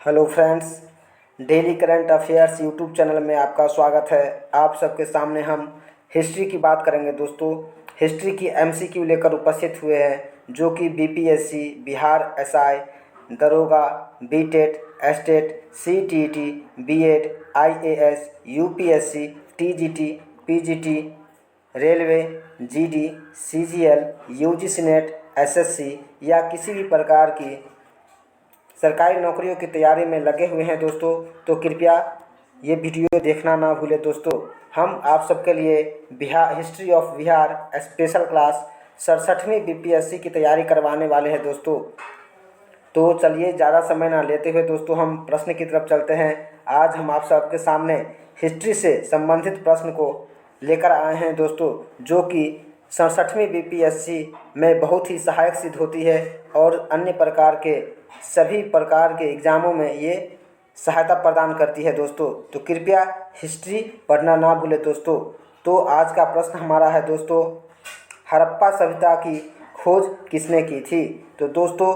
Hello friends, daily current affairs YouTube channel में आपका स्वागत है। आप सबके सामने हम हिस्ट्री की बात करेंगे दोस्तों। हिस्ट्री की एमसीक्यू लेकर उपस्थित हुए हैं जो कि बीपीएससी, बिहार एसआई, दरोगा, BTET, STET, CTET, BEd, IAS, UPSC, TGT, PGT, railway, GD, CGL, UGC NET, SSC या किसी भी प्रकार की सरकारी नौकरियों की तैयारी में लगे हुए हैं दोस्तों, तो कृपया ये वीडियो देखना ना भूलें दोस्तों। हम आप सबके लिए Bihar history of Bihar special class 67वीं बीपीएससी की तैयारी करवाने वाले हैं दोस्तों। तो चलिए ज़्यादा समय ना लेते हुए दोस्तों हम प्रश्न की तरफ चलते हैं। आज हम आप सबके सामने हिस्ट्री से संबंधित प्रश्न को लेकर आए हैं दोस्तों, जो कि 67वीं बीपीएससी में बहुत ही सहायक सिद्ध होती है और अन्य प्रकार के सभी प्रकार के एग्ज़ामों में ये सहायता प्रदान करती है दोस्तों। तो कृपया हिस्ट्री पढ़ना ना भूलें दोस्तों। तो आज का प्रश्न हमारा है दोस्तों, हड़प्पा सभ्यता की खोज किसने की थी? तो दोस्तों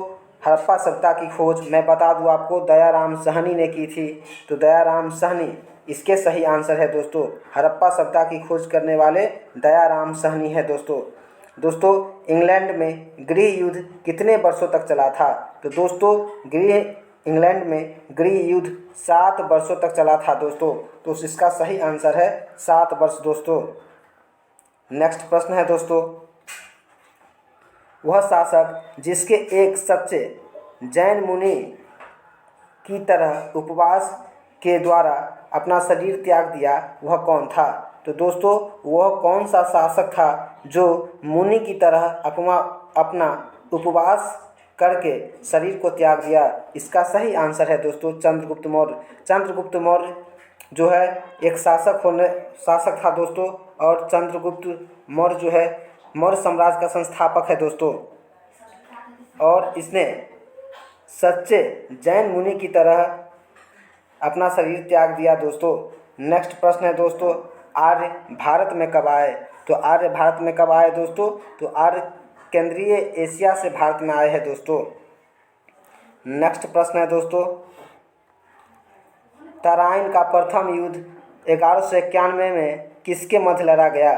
हड़प्पा सभ्यता की खोज मैं बता दूं आपको, दयाराम साहनी ने की थी। तो दयाराम साहनी इसके सही आंसर है दोस्तों। हड़प्पा सभ्यता की खोज करने वाले दयाराम साहनी है दोस्तों। दोस्तों इंग्लैंड में गृह युद्ध कितने वर्षों तक चला था? तो दोस्तों इंग्लैंड में गृह युद्ध 7 वर्षों तक चला था दोस्तों। तो इसका सही आंसर है 7 वर्ष दोस्तों। नेक्स्ट प्रश्न है दोस्तों, वह शासक जिसके एक सच्चे जैन मुनि की तरह उपवास के द्वारा अपना शरीर त्याग दिया, वह कौन था? तो दोस्तों वह कौन सा शासक था जो मुनि की तरह अपना उपवास करके शरीर को त्याग दिया? इसका सही आंसर है दोस्तों चंद्रगुप्त मौर्य। चंद्रगुप्त मौर्य जो है एक शासक था दोस्तों, और चंद्रगुप्त मौर्य जो है मौर्य साम्राज्य का संस्थापक है दोस्तों, और इसने सच्चे जैन मुनि की तरह अपना शरीर त्याग दिया दोस्तों। नेक्स्ट प्रश्न है दोस्तों, आर्य भारत में कब आए? तो आर्य भारत में कब आए दोस्तों? तो आर्य केंद्रीय एशिया से भारत में आए हैं दोस्तों। नेक्स्ट प्रश्न है दोस्तों, तराइन का प्रथम युद्ध 1191 में किसके मध्य लड़ा गया?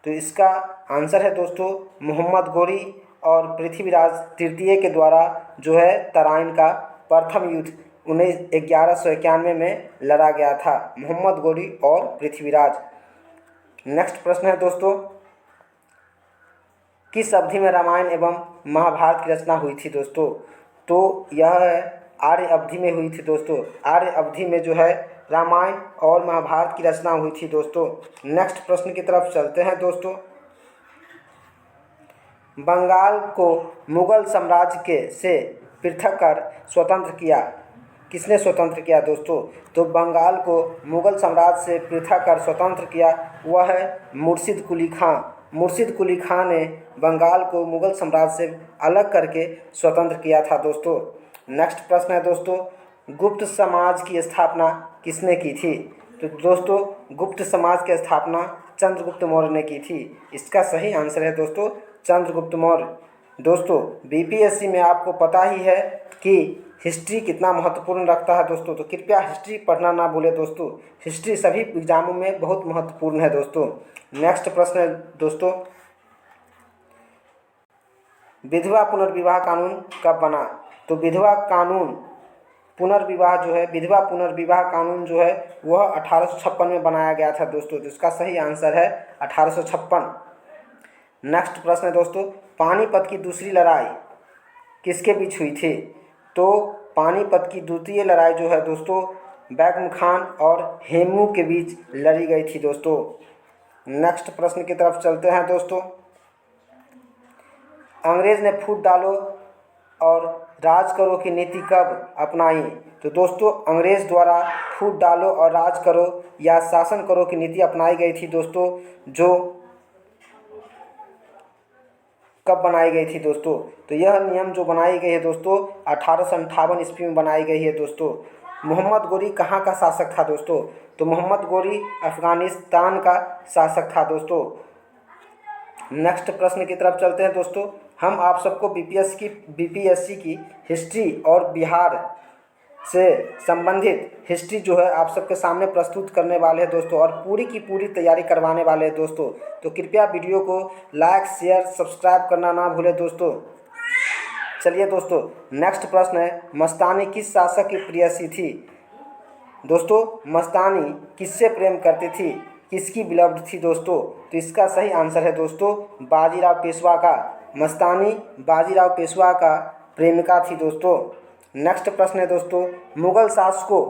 तो इसका आंसर है दोस्तों मोहम्मद गोरी और पृथ्वीराज तृतीय के द्वारा जो है तराइन का प्रथम युद्ध 1191 में लड़ा गया था, मोहम्मद गोरी और पृथ्वीराज। नेक्स्ट प्रश्न है दोस्तों, किस अवधि में रामायण एवं महाभारत की रचना हुई थी दोस्तों? तो यह आर्य अवधि में हुई थी दोस्तों। आर्य अवधि में जो है रामायण और महाभारत की रचना हुई थी दोस्तों। नेक्स्ट प्रश्न की तरफ चलते हैं दोस्तों, बंगाल को मुगल साम्राज्य के से पृथक कर स्वतंत्र किया, किसने स्वतंत्र किया दोस्तों? तो बंगाल को मुगल साम्राज्य से पृथक कर स्वतंत्र किया वह है मुर्शिद कुली खां। मुर्शिद कुली खां ने बंगाल को मुगल साम्राज्य से अलग करके स्वतंत्र किया था दोस्तों। नेक्स्ट प्रश्न है दोस्तों, गुप्त समाज की स्थापना किसने की थी? तो दोस्तों गुप्त समाज की स्थापना चंद्रगुप्त मौर्य ने की थी। इसका सही आंसर है दोस्तों चंद्रगुप्त मौर्य। दोस्तों बीपीएससी में आपको पता ही है कि हिस्ट्री कितना महत्वपूर्ण रखता है दोस्तों, तो कृपया हिस्ट्री पढ़ना ना भूलें दोस्तों। हिस्ट्री सभी एग्जामों में बहुत महत्वपूर्ण है दोस्तों। नेक्स्ट प्रश्न है दोस्तों, विधवा पुनर्विवाह कानून कब बना? तो विधवा पुनर्विवाह कानून जो है वह 1856 में बनाया गया था दोस्तों। तो इसका सही आंसर है 1856। नेक्स्ट प्रश्न है दोस्तों, पानीपत की दूसरी लड़ाई किसके बीच हुई थी? तो पानीपत की द्वितीय लड़ाई जो है दोस्तों बैगम खान और हेमू के बीच लड़ी गई थी दोस्तों। नेक्स्ट प्रश्न की तरफ चलते हैं दोस्तों, अंग्रेज ने फूट डालो और राज करो की नीति कब अपनाई? तो दोस्तों अंग्रेज द्वारा फूट डालो और राज करो या शासन करो की नीति अपनाई गई थी दोस्तों, जो कब बनाई गई थी दोस्तों? तो यह नियम जो बनाई गई है दोस्तों 1858 ईस्वी में बनाई गई है दोस्तों। मोहम्मद गोरी कहाँ का शासक था दोस्तों? तो मोहम्मद गोरी अफगानिस्तान का शासक था दोस्तों। नेक्स्ट प्रश्न की तरफ चलते हैं दोस्तों, हम आप सबको बीपीएससी की हिस्ट्री और बिहार से संबंधित हिस्ट्री जो है आप सबके सामने प्रस्तुत करने वाले हैं दोस्तों, और पूरी की पूरी तैयारी करवाने वाले हैं दोस्तों। तो कृपया वीडियो को लाइक शेयर सब्सक्राइब करना ना भूलें दोस्तों। चलिए दोस्तों, नेक्स्ट प्रश्न है, मस्तानी किस शासक की प्रेयसी थी? दोस्तों, मस्तानी किससे प्रेम करती थी, किसकी बिलव्ड थी दोस्तों? तो इसका सही आंसर है दोस्तों बाजीराव पेशवा का। मस्तानी बाजीराव पेशवा का प्रेमिका थी दोस्तों। नेक्स्ट प्रश्न है दोस्तों, मुगल शासकों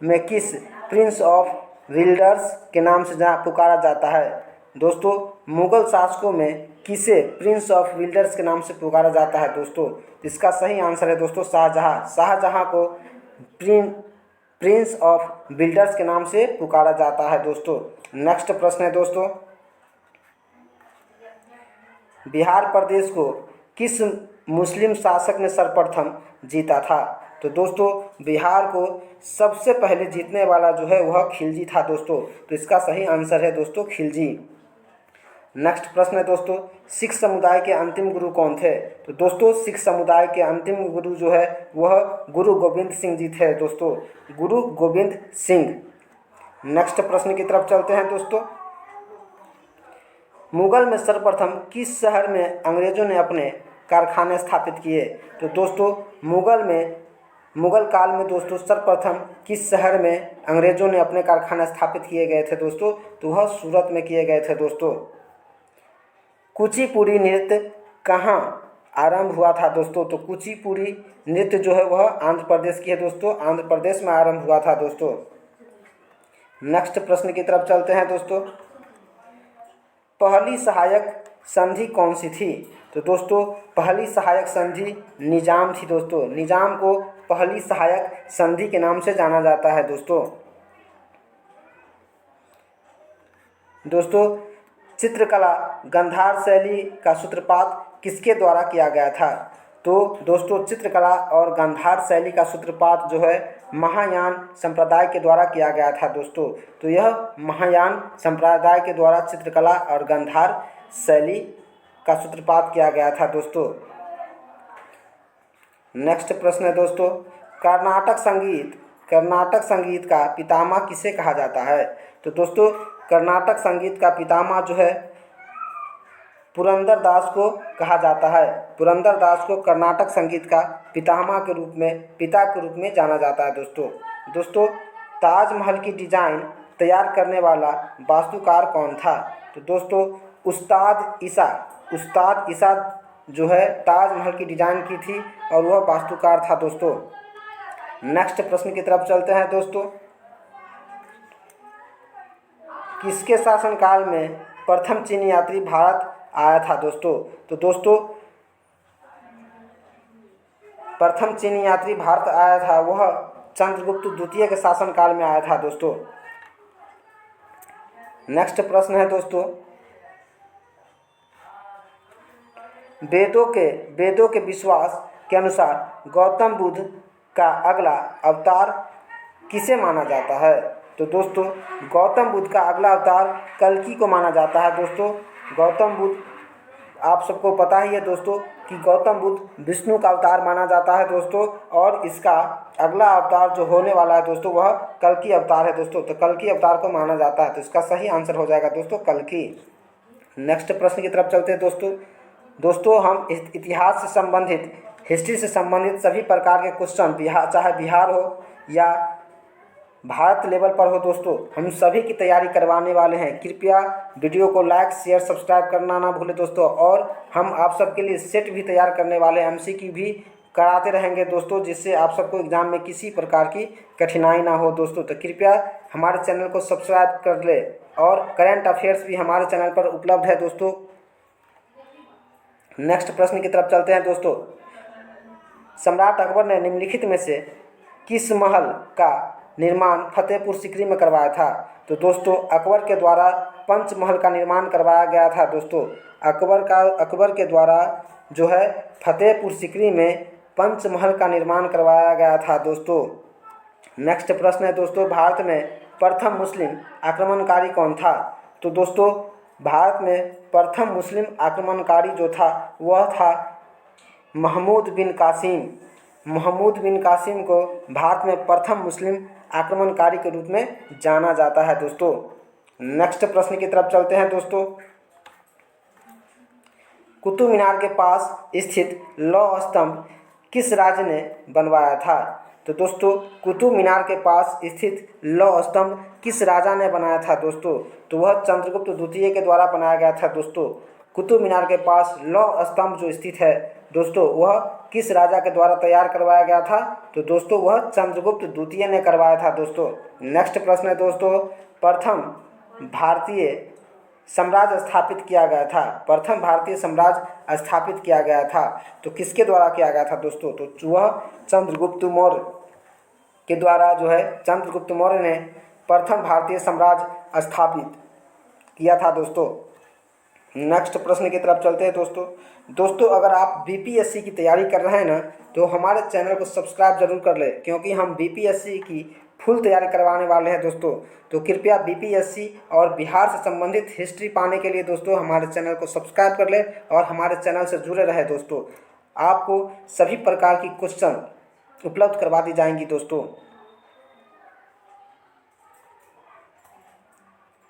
में किस प्रिंस ऑफ विल्डर्स के नाम से पुकारा जाता है? दोस्तों, मुगल शासकों में किसे प्रिंस ऑफ विल्डर्स के नाम से पुकारा जाता है दोस्तों? इसका सही आंसर है दोस्तों शाहजहां। शाहजहां को प्रिंस ऑफ बिल्डर्स के नाम से पुकारा जाता है दोस्तों। नेक्स्ट प्रश्न है दोस्तों, बिहार प्रदेश को किस मुस्लिम शासक ने सर्वप्रथम जीता था? तो दोस्तों, बिहार को सबसे पहले जीतने वाला जो है वह खिलजी था दोस्तों। तो इसका सही आंसर है दोस्तों खिलजी। नेक्स्ट प्रश्न है दोस्तों, सिख समुदाय के अंतिम गुरु कौन थे? तो दोस्तों, सिख समुदाय के अंतिम गुरु जो है वह गुरु गोविंद सिंह जी थे दोस्तों, गुरु गोविंद सिंह। नेक्स्ट प्रश्न की तरफ चलते हैं दोस्तों, मुगल में सर्वप्रथम किस शहर में अंग्रेजों ने अपने कारखाने स्थापित किए? तो दोस्तों, मुगल काल में दोस्तों सर्वप्रथम किस शहर में अंग्रेजों ने अपने कारखाने स्थापित किए गए थे दोस्तों? तो वह सूरत में किए गए थे दोस्तों। कुचिपुड़ी नृत्य कहाँ आरंभ हुआ था दोस्तों? तो कुचिपुड़ी नृत्य जो है वह आंध्र प्रदेश की है दोस्तों, आंध्र प्रदेश में आरंभ हुआ था दोस्तों। नेक्स्ट प्रश्न की तरफ चलते हैं दोस्तों, पहली सहायक संधि कौन सी थी? तो दोस्तों, पहली सहायक संधि निजाम थी दोस्तों। निजाम को पहली सहायक संधि के नाम से जाना जाता है दोस्तों। दोस्तों, चित्रकला गंधार शैली का सूत्रपात किसके द्वारा किया गया था? तो दोस्तों, चित्रकला और गंधार शैली का सूत्रपात जो है महायान संप्रदाय के द्वारा किया गया था दोस्तों। तो यह महायान संप्रदाय के द्वारा चित्रकला और गंधार शैली का सूत्रपात किया गया था दोस्तों। नेक्स्ट प्रश्न है दोस्तों, कर्नाटक संगीत का पितामह किसे कहा जाता है? तो दोस्तों, कर्नाटक संगीत का पितामह जो है पुरंदर दास को कहा जाता है। पुरंदर दास को कर्नाटक संगीत का पितामह के रूप में, पिता के रूप में जाना जाता है दोस्तों। दोस्तों, ताजमहल की डिजाइन तैयार करने वाला वास्तुकार कौन था? तो दोस्तों, उस्ताद ईसा जो है ताजमहल की डिजाइन की थी और वह वास्तुकार था दोस्तों। नेक्स्ट प्रश्न की तरफ चलते हैं दोस्तों, किसके शासनकाल में प्रथम चीनी यात्री भारत आया था दोस्तों? तो दोस्तों, प्रथम चीनी यात्री भारत आया था वह चंद्रगुप्त द्वितीय के शासनकाल में आया था दोस्तों। नेक्स्ट प्रश्न है दोस्तों, वेदों के विश्वास के अनुसार गौतम बुद्ध का अगला अवतार किसे माना जाता है? तो दोस्तों, गौतम बुद्ध का अगला अवतार कल्कि को माना जाता है दोस्तों। गौतम बुद्ध, आप सबको पता ही है दोस्तों कि गौतम बुद्ध विष्णु का अवतार माना जाता है दोस्तों, और इसका अगला अवतार जो होने वाला है दोस्तों वह कल्कि अवतार है दोस्तों। तो कल्कि अवतार को माना जाता है, तो इसका सही आंसर हो जाएगा दोस्तों कल्कि। नेक्स्ट प्रश्न की तरफ चलते हैं दोस्तों, हम इतिहास से संबंधित, हिस्ट्री से संबंधित सभी प्रकार के क्वेश्चन, चाहे बिहार हो या भारत लेवल पर हो दोस्तों, हम सभी की तैयारी करवाने वाले हैं। कृपया वीडियो को लाइक शेयर सब्सक्राइब करना ना भूलें दोस्तों, और हम आप सबके लिए सेट भी तैयार करने वाले हैं, MCQ भी कराते रहेंगे दोस्तों, जिससे आप सबको एग्ज़ाम में किसी प्रकार की कठिनाई ना हो दोस्तों। तो कृपया हमारे चैनल को सब्सक्राइब कर ले, और करंट अफेयर्स भी हमारे चैनल पर उपलब्ध है दोस्तों। नेक्स्ट प्रश्न की तरफ चलते हैं दोस्तों, सम्राट अकबर ने निम्नलिखित में से किस महल का निर्माण फतेहपुर सीकरी में करवाया था? तो दोस्तों, अकबर के द्वारा पंचमहल का निर्माण करवाया गया था दोस्तों। अकबर के द्वारा जो है फतेहपुर सीकरी में पंचमहल का निर्माण करवाया गया था दोस्तों। नेक्स्ट प्रश्न है दोस्तों, भारत में प्रथम मुस्लिम आक्रमणकारी कौन था? तो दोस्तों, भारत में प्रथम मुस्लिम आक्रमणकारी जो था वह था महमूद बिन कासिम। महमूद बिन कासिम को भारत में प्रथम मुस्लिम आक्रमणकारी के रूप में जाना जाता है दोस्तों। नेक्स्ट प्रश्न की तरफ चलते हैं दोस्तों। कुतुब मीनार के पास स्थित लौह स्तंभ किस राज्य ने बनवाया था? तो दोस्तों कुतुब मीनार के पास स्थित लौह स्तंभ किस राजा ने बनाया था दोस्तों? तो वह चंद्रगुप्त द्वितीय के द्वारा बनाया गया था दोस्तों। कुतुब मीनार के पास लौह स्तंभ जो स्थित है दोस्तों वह किस राजा के द्वारा तैयार करवाया गया था? तो दोस्तों वह चंद्रगुप्त द्वितीय ने करवाया था दोस्तों। नेक्स्ट प्रश्न है दोस्तों, प्रथम भारतीय साम्राज्य स्थापित किया गया था, प्रथम भारतीय साम्राज्य स्थापित किया गया था तो किसके द्वारा किया गया था दोस्तों? तो वह चंद्रगुप्त मौर्य के द्वारा जो है चंद्रगुप्त मौर्य ने प्रथम भारतीय साम्राज्य स्थापित किया था दोस्तों। नेक्स्ट प्रश्न की तरफ चलते हैं दोस्तों अगर आप बीपीएससी की तैयारी कर रहे हैं ना तो हमारे चैनल को सब्सक्राइब जरूर कर लें, क्योंकि हम बीपीएससी की फुल तैयारी करवाने वाले हैं दोस्तों। तो कृपया बीपीएससी और बिहार से संबंधित हिस्ट्री पाने के लिए दोस्तों हमारे चैनल को सब्सक्राइब कर लें और हमारे चैनल से जुड़े रहे दोस्तों। आपको सभी प्रकार की क्वेश्चन उपलब्ध करवा दी जाएंगी दोस्तों।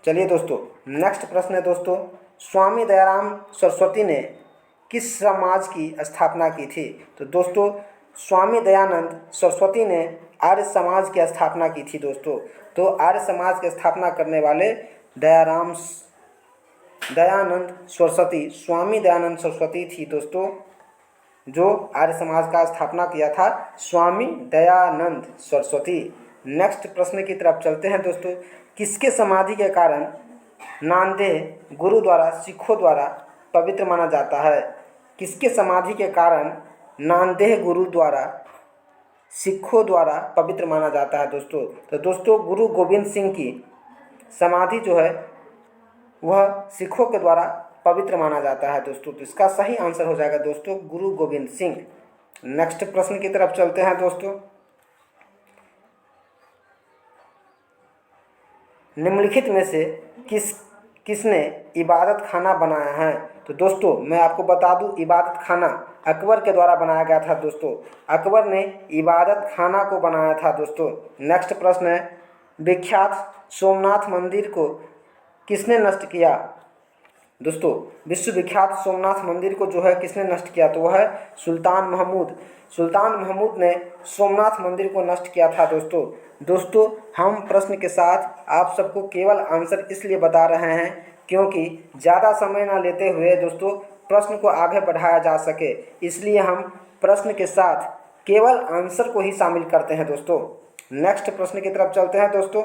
चलिए दोस्तों नेक्स्ट प्रश्न है दोस्तों, स्वामी दयाराम सरस्वती ने किस समाज की स्थापना की थी? तो दोस्तों स्वामी दयानंद सरस्वती ने आर्य समाज की स्थापना की थी दोस्तों। तो आर्य समाज की स्थापना करने वाले दयानंद सरस्वती, स्वामी दयानंद सरस्वती थी दोस्तों, जो आर्य समाज का स्थापना किया था स्वामी दयानंद सरस्वती। नेक्स्ट प्रश्न की तरफ चलते हैं दोस्तों, किसके समाधि के कारण नांदेड़ गुरु द्वारा सिखों द्वारा पवित्र माना जाता है? किसके समाधि के कारण नांदेड़ गुरु द्वारा सिखों द्वारा पवित्र माना जाता है दोस्तों? तो दोस्तों गुरु गोविंद सिंह की समाधि जो है वह सिखों के द्वारा पवित्र माना जाता है दोस्तों। तो इसका सही आंसर हो जाएगा दोस्तों गुरु गोविंद सिंह। नेक्स्ट प्रश्न की तरफ चलते हैं दोस्तों, निम्नलिखित में से किसने इबादत खाना बनाया है? तो दोस्तों मैं आपको बता दूं इबादत खाना अकबर के द्वारा बनाया गया था दोस्तों। अकबर ने इबादत खाना को बनाया था दोस्तों। नेक्स्ट प्रश्न है, विख्यात सोमनाथ मंदिर को किसने नष्ट किया? दोस्तों विश्वविख्यात सोमनाथ मंदिर को जो है किसने नष्ट किया? तो वह है सुल्तान महमूद। सुल्तान महमूद ने सोमनाथ मंदिर को नष्ट किया था दोस्तों हम प्रश्न के साथ आप सबको केवल आंसर इसलिए बता रहे हैं क्योंकि ज़्यादा समय ना लेते हुए दोस्तों प्रश्न को आगे बढ़ाया जा सके, इसलिए हम प्रश्न के साथ केवल आंसर को ही शामिल करते हैं दोस्तों। नेक्स्ट प्रश्न की तरफ चलते हैं दोस्तों,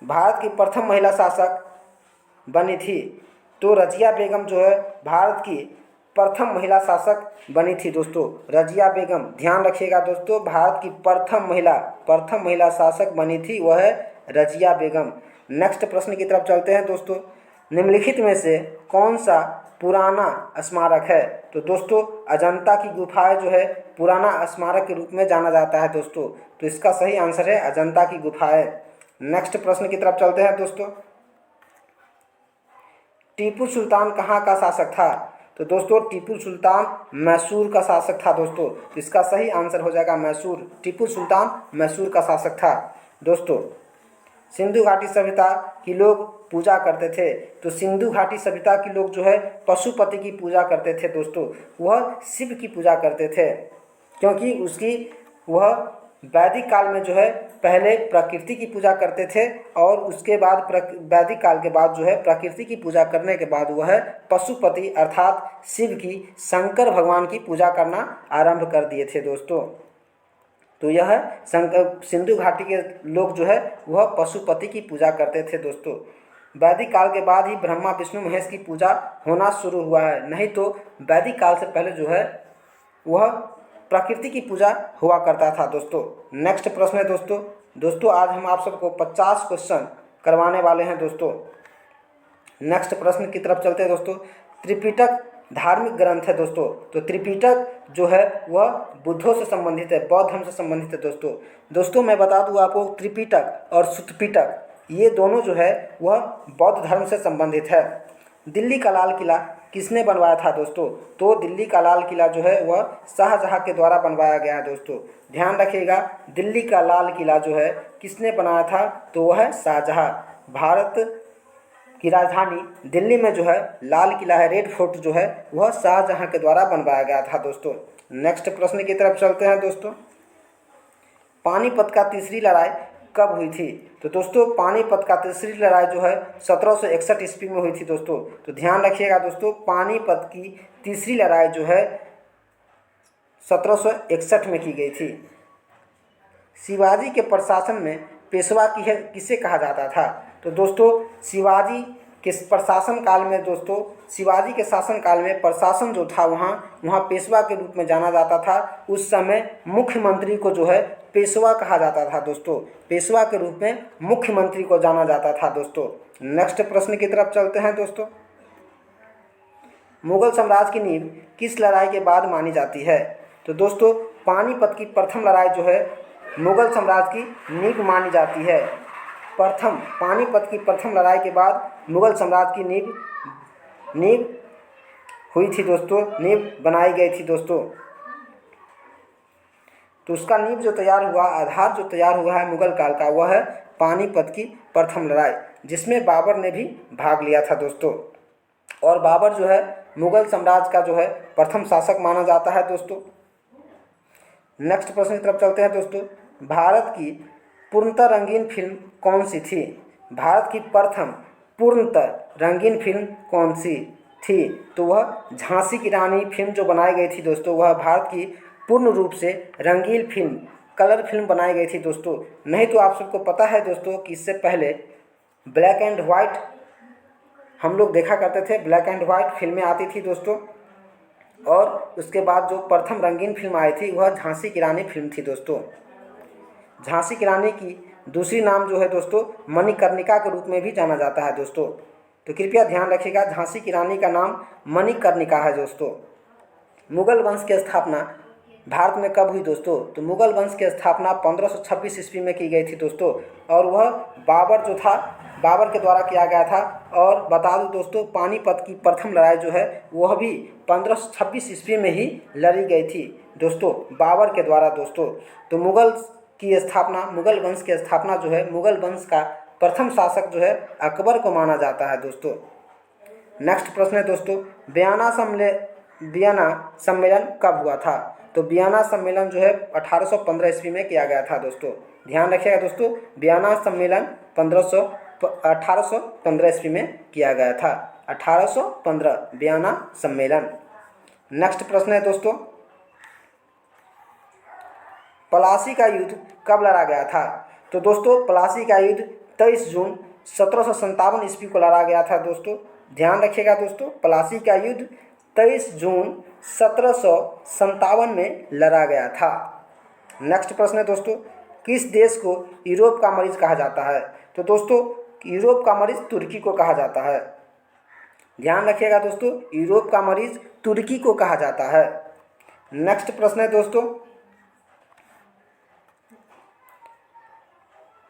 भारत की प्रथम महिला शासक बनी थी। तो रजिया बेगम जो है भारत की प्रथम महिला शासक बनी थी दोस्तों। रजिया बेगम, ध्यान रखिएगा दोस्तों, भारत की प्रथम महिला शासक बनी थी वह है रजिया बेगम। नेक्स्ट प्रश्न की तरफ चलते हैं दोस्तों, निम्नलिखित में से कौन सा पुराना स्मारक है? तो दोस्तों अजंता की गुफाएं जो है पुराना स्मारक के रूप में जाना जाता है दोस्तों। तो इसका सही आंसर है अजंता की गुफाएं। नेक्स्ट प्रश्न की तरफ चलते हैं दोस्तों, टीपू सुल्तान कहाँ का शासक था? तो दोस्तों टीपू सुल्तान मैसूर का शासक था दोस्तों। तो इसका सही आंसर हो जाएगा मैसूर। टीपू सुल्तान मैसूर का शासक था दोस्तों। सिंधु घाटी सभ्यता की लोग पूजा करते थे। तो सिंधु घाटी सभ्यता के लोग जो है पशुपति की पूजा करते थे दोस्तों। वह शिव की पूजा करते थे क्योंकि वह वैदिक काल में जो है पहले प्रकृति की पूजा करते थे और उसके बाद वैदिक काल के बाद जो है प्रकृति की पूजा करने के बाद वह पशुपति अर्थात शिव की, शंकर भगवान की पूजा करना आरंभ कर दिए थे दोस्तों। तो यह सिंधु घाटी के लोग जो है वह पशुपति की पूजा करते थे दोस्तों। वैदिक काल के बाद ही ब्रह्मा विष्णु महेश की पूजा होना शुरू हुआ है, नहीं तो वैदिक काल से पहले जो है वह प्रकृति की पूजा हुआ करता था दोस्तों। नेक्स्ट प्रश्न है दोस्तों आज हम आप सबको 50 क्वेश्चन करवाने वाले हैं दोस्तों। नेक्स्ट प्रश्न की तरफ चलते हैं दोस्तों, त्रिपिटक धार्मिक ग्रंथ है दोस्तों। तो त्रिपिटक जो है वह बुद्धों से संबंधित है, बौद्ध धर्म से संबंधित है दोस्तों मैं बता दूं आपको त्रिपिटक और सुत्तपिटक ये दोनों जो है वह बौद्ध धर्म से संबंधित है। दिल्ली का लाल किला किसने बनवाया था दोस्तों? तो दिल्ली का लाल किला जो है वह शाहजहाँ के द्वारा बनवाया गया है दोस्तों। ध्यान रखिएगा, दिल्ली का लाल किला जो है किसने बनाया था? तो वह है शाहजहाँ। भारत की राजधानी दिल्ली में जो है लाल किला है, रेड फोर्ट जो है वह शाहजहाँ के द्वारा बनवाया गया था दोस्तों। नेक्स्ट प्रश्न की तरफ चलते हैं दोस्तों। पानीपत का तीसरी लड़ाई कब हुई थी? तो दोस्तों पानीपत का तीसरी लड़ाई जो है 1761 ईस्वी में हुई थी दोस्तों। तो ध्यान रखिएगा दोस्तों, पानीपत की तीसरी लड़ाई जो है 1761 में की गई थी। शिवाजी के प्रशासन में पेशवा किसे कहा जाता था? तो दोस्तों शिवाजी के प्रशासन काल में दोस्तों, शिवाजी के शासन काल में प्रशासन जो था वहाँ पेशवा के रूप में जाना जाता था। उस समय मुख्यमंत्री को जो है पेशवा कहा जाता था दोस्तों। पेशवा के रूप में मुख्यमंत्री को जाना जाता था दोस्तों। नेक्स्ट प्रश्न की तरफ चलते हैं दोस्तों। मुगल साम्राज्य की नींव किस लड़ाई के बाद मानी जाती है? तो दोस्तों पानीपत की प्रथम लड़ाई जो है मुगल साम्राज्य की नींव मानी जाती है। पानीपत की प्रथम लड़ाई के बाद मुगल साम्राज्य की नींव हुई थी दोस्तों, नींव बनाई गई थी दोस्तों। तो उसका नींव जो तैयार हुआ, आधार जो तैयार हुआ है मुगल काल का, वह है पानीपत की प्रथम लड़ाई, जिसमें बाबर ने भी भाग लिया था दोस्तों। और बाबर जो है मुगल साम्राज्य का जो है प्रथम शासक माना जाता है दोस्तों। नेक्स्ट प्रश्न की तरफ चलते हैं दोस्तों। भारत की पूर्णतः रंगीन फिल्म कौन सी थी? भारत की प्रथम पूर्णतः रंगीन फिल्म कौन सी थी? तो वह झांसी की रानी फिल्म जो बनाई गई थी दोस्तों, वह भारत की पूर्ण रूप से रंगीन फिल्म, कलर फिल्म बनाई गई थी दोस्तों। नहीं तो आप सबको पता है दोस्तों कि इससे पहले ब्लैक एंड वाइट हम लोग देखा करते थे, ब्लैक एंड वाइट फिल्में आती थी दोस्तों। और उसके बाद जो प्रथम रंगीन फिल्म आई थी वह झांसी की रानी फिल्म थी दोस्तों। झांसी की रानी की दूसरी नाम जो है दोस्तों मणिकर्णिका के रूप में भी जाना जाता है दोस्तों। तो कृपया ध्यान रखिएगा, झांसी की रानी का नाम मणिकर्णिका है दोस्तों। मुगल वंश की स्थापना भारत में कब हुई दोस्तों? तो मुगल वंश की स्थापना 1526 ईस्वी में की गई थी दोस्तों। और वह बाबर जो था, बाबर के द्वारा किया गया था। और बता दूं दोस्तों, पानीपत की प्रथम लड़ाई जो है वह भी 1526 ईस्वी में ही लड़ी गई थी दोस्तों, बाबर के द्वारा दोस्तों। तो मुगल वंश की स्थापना जो है, मुगल वंश का प्रथम शासक जो है अकबर को माना जाता है दोस्तों। नेक्स्ट प्रश्न है दोस्तों, वियना सम्मेलन कब हुआ था? तो वियना सम्मेलन जो है 1815 ईस्वी में किया गया था दोस्तों। ध्यान रखिएगा दोस्तों, वियना सम्मेलन 1815 ईस्वी में किया गया था। 1815 वियना सम्मेलन। नेक्स्ट प्रश्न है दोस्तों, प्लासी का युद्ध कब लड़ा गया था? तो दोस्तों प्लासी का युद्ध 23 जून 1757 ईस्वी को लड़ा गया था दोस्तों। ध्यान रखिएगा दोस्तों, प्लासी का युद्ध 23 जून 1757 में लड़ा गया था। नेक्स्ट प्रश्न है दोस्तों, किस देश को यूरोप का मरीज कहा जाता है? तो दोस्तों यूरोप का मरीज तुर्की को कहा जाता है। ध्यान रखिएगा दोस्तों, यूरोप का मरीज तुर्की को कहा जाता है। नेक्स्ट प्रश्न है दोस्तों,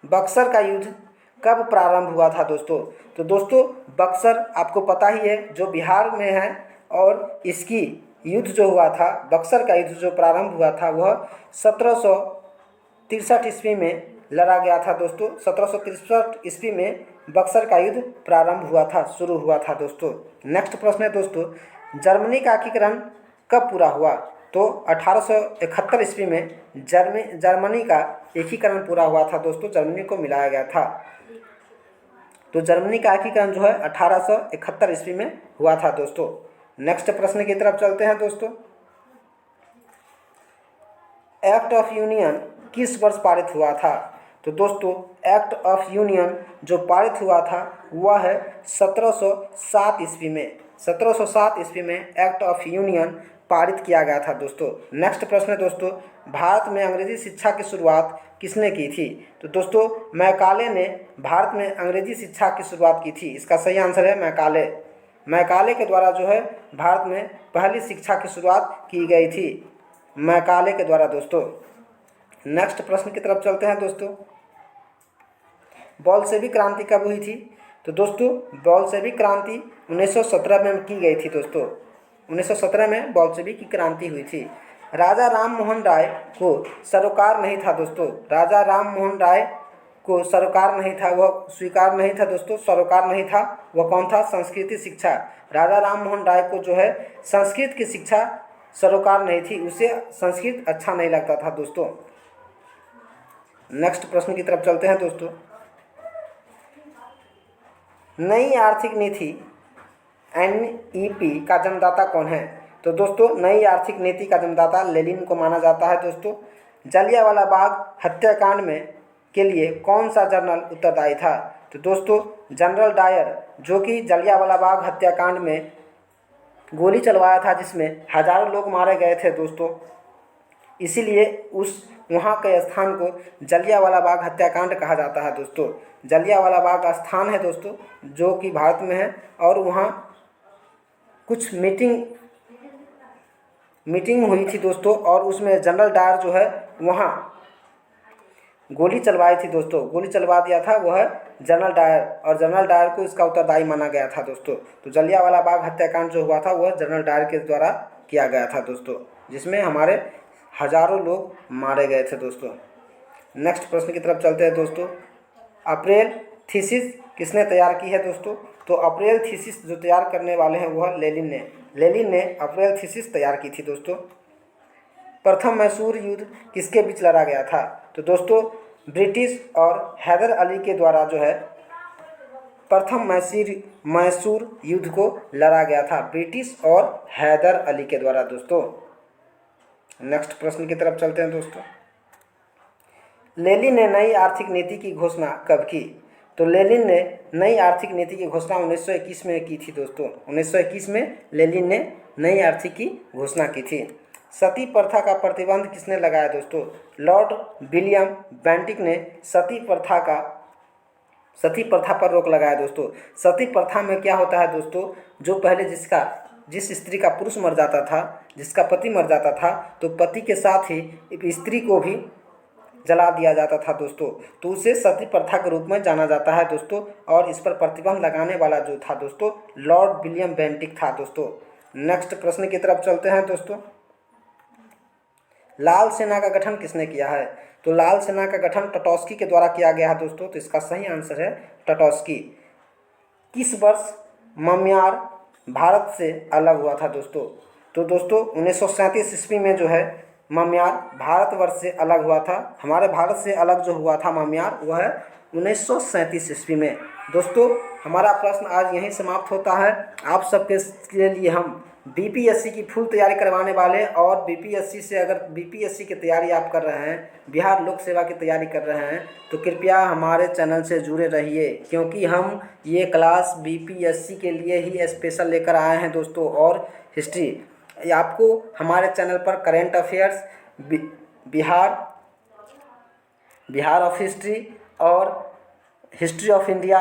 बक्सर का युद्ध कब प्रारंभ हुआ था दोस्तों? तो दोस्तों बक्सर आपको पता ही है जो बिहार में है, और इसकी युद्ध जो हुआ था, बक्सर का युद्ध जो प्रारंभ हुआ था वह 1763 ईस्वी में लड़ा गया था दोस्तों। 1763 ईस्वी में बक्सर का युद्ध प्रारंभ हुआ था, शुरू हुआ था दोस्तों। नेक्स्ट प्रश्न है दोस्तों, जर्मनी का एकीकरण कब पूरा हुआ? तो 1871 ईस्वी में जर्मनी का एकीकरण पूरा हुआ था दोस्तों, जर्मनी को मिलाया गया था। तो जर्मनी का एकीकरण जो है 1871 ईस्वी में हुआ था दोस्तों। नेक्स्ट प्रश्न की तरफ चलते हैं दोस्तों, एक्ट ऑफ यूनियन किस वर्ष पारित हुआ था? तो दोस्तों एक्ट ऑफ यूनियन जो पारित हुआ था वह है 1707 ईस्वी में। 1707 ईस्वी में एक्ट ऑफ यूनियन पारित किया गया था दोस्तों। नेक्स्ट प्रश्न है दोस्तों, भारत में अंग्रेजी शिक्षा की शुरुआत किसने की थी? तो दोस्तों मैकाले ने भारत में अंग्रेजी शिक्षा की शुरुआत की थी। इसका सही आंसर है मैकाले। मैकाले के द्वारा जो है भारत में पहली शिक्षा की शुरुआत की गई थी, मैकाले के द्वारा दोस्तों। नेक्स्ट प्रश्न की तरफ चलते हैं दोस्तों, बोल्शेविक क्रांति कब हुई थी? तो तो दोस्तों बोल्शेविक क्रांति 1917 में की गई थी दोस्तों। 1917 में बोल्शेविक की क्रांति हुई थी। राजा राम मोहन राय को सरोकार नहीं था दोस्तों। राजा राम मोहन राय को सरोकार नहीं था, वह स्वीकार नहीं था दोस्तों, सरोकार नहीं था। वह कौन था? संस्कृत शिक्षा। राजा राम मोहन राय को जो है संस्कृत की शिक्षा सरोकार नहीं थी, उसे संस्कृत अच्छा नहीं लगता था दोस्तों। नेक्स्ट प्रश्न की तरफ चलते हैं दोस्तों। नई आर्थिक नीति NEP का जन्मदाता कौन है? तो दोस्तों नई आर्थिक नीति का जन्मदाता लेनिन को माना जाता है दोस्तों। जलियांवाला बाग हत्याकांड में के लिए कौन सा जनरल उत्तरदायी था? तो दोस्तों जनरल डायर, जो कि जलियांवाला बाग हत्याकांड में गोली चलवाया था, जिसमें हजारों लोग मारे गए थे दोस्तों। इसीलिए उस वहाँ के स्थान को जलियांवाला बाग हत्याकांड कहा जाता है दोस्तों। जलियांवाला बाग स्थान है दोस्तों जो कि भारत में है, और वहाँ कुछ मीटिंग हुई थी दोस्तों, और उसमें जनरल डायर जो है वहाँ गोली चलवाई थी दोस्तों। गोली चलवा दिया था वह जनरल डायर, और जनरल डायर को इसका उत्तरदायी माना गया था दोस्तों। तो जलियांवाला बाग हत्याकांड जो हुआ था वह जनरल डायर के द्वारा किया गया था दोस्तों, जिसमें हमारे हजारों लोग मारे गए थे दोस्तों। नेक्स्ट प्रश्न की तरफ चलते हैं दोस्तों। अप्रैल थीसिस किसने तैयार की है दोस्तों? तो अप्रैल थीसिस जो तैयार करने वाले हैं वह लेनिन ने अप्रैल थीसिस तैयार की थी दोस्तों। प्रथम मैसूर युद्ध किसके बीच लड़ा गया था? तो दोस्तों ब्रिटिश और हैदर अली के द्वारा जो है प्रथम मैसूर युद्ध को लड़ा गया था, ब्रिटिश और हैदर अली के द्वारा दोस्तों। नेक्स्ट प्रश्न की तरफ चलते हैं दोस्तों। लेनिन ने नई आर्थिक नीति की घोषणा कब की? तो लेनिन ने नई आर्थिक नीति की घोषणा 1921 में की थी दोस्तों। 1921 में लेनिन ने नई आर्थिक की घोषणा की थी। सती प्रथा का प्रतिबंध किसने लगाया दोस्तों? लॉर्ड विलियम बेंटिक ने सती प्रथा पर रोक लगाया दोस्तों। सती प्रथा में क्या होता है दोस्तों, जो पहले जिस स्त्री का पुरुष मर जाता था, जिसका पति मर जाता था, तो पति के साथ ही स्त्री को भी जला दिया जाता था दोस्तों। तो उसे सती प्रथा के रूप में जाना जाता है दोस्तों, और इस पर प्रतिबंध लगाने वाला जो था दोस्तों लॉर्ड विलियम बेंटिक था दोस्तों। नेक्स्ट प्रश्न की तरफ चलते हैं दोस्तों। लाल सेना का गठन किसने किया है? तो लाल सेना का गठन टटोस्की के द्वारा किया गया है दोस्तों। तो इसका सही आंसर है टटोस्की। किस वर्ष मम्यार भारत से अलग हुआ था दोस्तों? तो दोस्तों 1937 ईस्वी में जो है मम्यार भारतवर्ष से अलग हुआ था। हमारे भारत से अलग जो हुआ था मम्यार वह है 1937 ईस्वी में। दोस्तों हमारा प्रश्न आज यहीं समाप्त होता है। आप सबके लिए हम बीपीएससी की फुल तैयारी करवाने वाले, और बीपीएससी से अगर बीपीएससी की तैयारी आप कर रहे हैं, बिहार लोक सेवा की तैयारी कर रहे हैं, तो कृपया हमारे चैनल से जुड़े रहिए, क्योंकि हम ये क्लास बीपीएससी के लिए ही स्पेशल लेकर आए हैं दोस्तों। और हिस्ट्री आपको हमारे चैनल पर current affairs, Bihar of history और हिस्ट्री ऑफ इंडिया